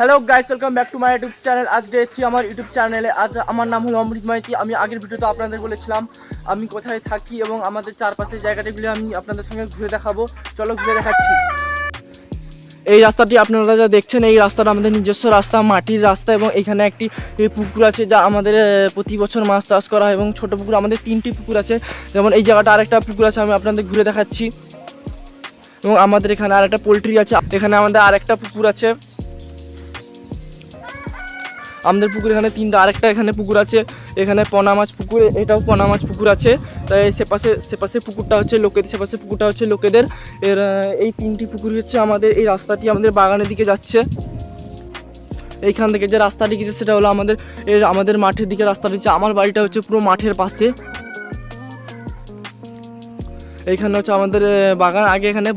Hello guys, welcome back to my YouTube channel. আজ day 3 আমার YouTube চ্যানেলে। আজ আমার নাম হলো অমৃত মাইতি। আমি আগের ভিডিওতে আপনাদের বলেছিলাম আমি কোথায় থাকি এবং আমাদের চারপাশের জায়গাটাগুলি আমি আপনাদের সঙ্গে ঘুরে দেখাবো। চলো ঘুরে দেখাচ্ছি। এই রাস্তাটি আপনারা যা দেখছেন, এই রাস্তাটা আমাদের নিজস্ব রাস্তা, মাটির রাস্তা, এবং এখানে একটি পুকুর আছে যা আমাদের প্রতি বছর মাছ চাষ করা হয়। এবং ছোটো পুকুর, আমাদের 3টি পুকুর আছে। যেমন এই জায়গাটা আরেকটা পুকুর আছে, আমি আপনাদের ঘুরে দেখাচ্ছি। এবং আমাদের এখানে আরেকটা পোলট্রি আছে, এখানে আমাদের আরেকটা পুকুর আছে। আমাদের পুকুর এখানে 3টা, আরেকটা এখানে পুকুর আছে, এখানে পোনা মাছ পুকুর, এটাও পোনা মাছ পুকুর আছে। তাই সেপাশে পুকুরটা হচ্ছে লোকেদের, সেপাশে পুকুরটা হচ্ছে লোকেদের। এর এই 3টি পুকুর হচ্ছে আমাদের। এই রাস্তাটি আমাদের বাগানের দিকে যাচ্ছে। এইখান থেকে যে রাস্তাটি গেছে সেটা হলো আমাদের মাঠের দিকে রাস্তাটি হচ্ছে। আমার বাড়িটা হচ্ছে পুরো মাঠের পাশে। এইখানে হচ্ছে আমাদের বাগান। আগে এখানে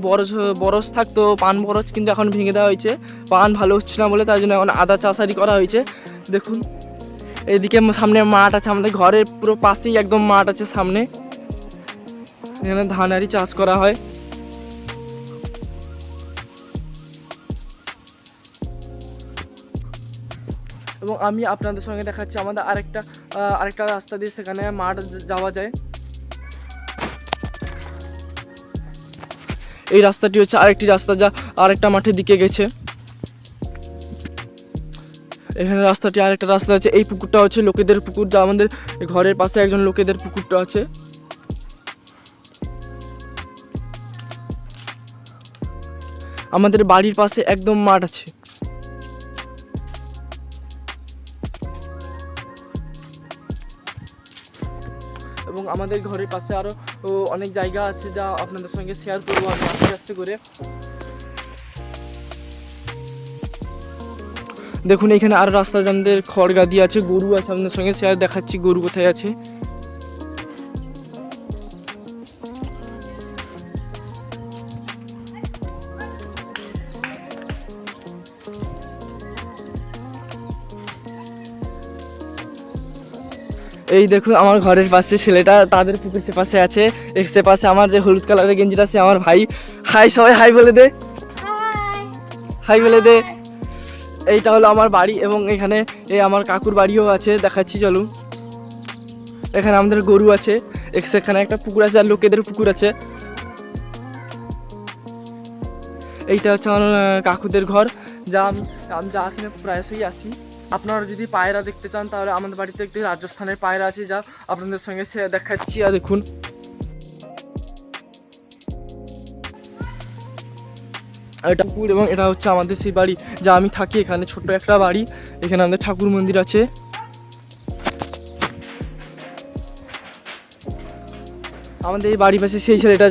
বরজ থাকতো, পান বরজ, কিন্তু এখন ভেঙে দেওয়া হয়েছে। পান ভালো হচ্ছে না বলে তাই জন্য এখন আদা চাষারি করা হয়েছে। দেখুন এইদিকে সামনে মাঠ আছে, আমাদের ঘরের পুরো পাশেই একদম মাঠ আছে সামনে। এখানে ধানারি চাষ করা হয়। এবং আমি আপনাদের সঙ্গে দেখাচ্ছি আমাদের আরেকটা রাস্তা দিয়ে সেখানে মাঠ যাওয়া যায়। এই রাস্তাটি হচ্ছে আরেকটি রাস্তা যা আরেকটা মাঠের দিকে গেছে। এখানে রাস্তাটি আরেকটা রাস্তা আছে। এই পুকুরটা হচ্ছে লোকেদের পুকুর, যা আমাদের ঘরের পাশে একজন লোকেদের পুকুরটা আছে। আমাদের বাড়ির পাশে একদম মাঠ আছে। এবং আমাদের ঘরের পাশে আরও অনেক জায়গা আছে যা আপনাদের সঙ্গে শেয়ার করবো আমি আস্তে আস্তে করে। দেখুন এখানে আরও রাস্তা আছে, আমাদের খড় গাদি আছে, গরু আছে, আপনাদের সঙ্গে শেয়ার দেখাচ্ছি গরু কোথায় আছে। এই দেখুন আমার ঘরের পাশে ছেলেটা, তাদের পুকুর সেপাশে আছে। সেপাশে আমার যে হলুদ কালারের গেঞ্জিটা আছে আমার ভাই। হাই, সবাই হাই বলে দে, হাই বলে দে। এইটা হলো আমার বাড়ি এবং এখানে আমার কাকুর বাড়িও আছে, দেখাচ্ছি চলুন। এখানে আমাদের গরু আছে, সেখানে একটা পুকুর আছে আর লোকেদের পুকুর আছে। এইটা হচ্ছে আমার কাকুদের ঘর, যা আমি এখানে প্রায়শই আসি। আপনারা যদি পায়রা দেখতে চান তাহলে আমাদের বাড়িতে একটি রাজস্থানের পায়রা আছে, যা আপনাদের সঙ্গে সে দেখাচ্ছি। আর দেখুন এটা পুকুর এবং এটা হচ্ছে আমাদের সেই বাড়ি যা আমি থাকি। এখানে ছোট্ট একটা বাড়ি, এখানে আমাদের ঠাকুর মন্দির আছে। আমাদের এই বাড়ির পাশে সেই ছেলেটা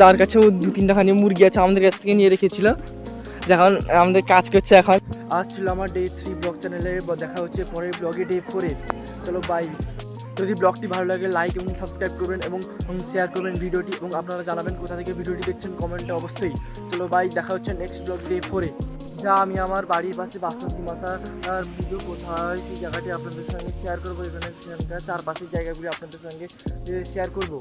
যার কাছেও 2-3টা খানি মুরগি আছে, আমাদের কাছ থেকে নিয়ে রেখেছিল, যখন আমাদের কাজ করছে এখন। আজ ছিল আমার ডে 3 ব্লগ চ্যানেলে। দেখা হচ্ছে পরের ব্লগে ডে 4-এ। চলো বাই। যদি ব্লগটি ভালো লাগে লাইক এবং সাবস্ক্রাইব করবেন এবং শেয়ার করবেন ভিডিওটি, এবং আপনারা জানাবেন কোথা থেকে ভিডিওটি দেখছেন কমেন্টে অবশ্যই। চলো বাই, দেখা হচ্ছে নেক্সট ব্লগ ডে 4-এ। যা আমি আমার বাড়ির পাশে বাসন্তী মাতার পুজো কোথায় সেই জায়গাটি আপনাদের সঙ্গে শেয়ার করবো। এখানে চারপাশের জায়গাগুলি আপনাদের সঙ্গে শেয়ার করবো।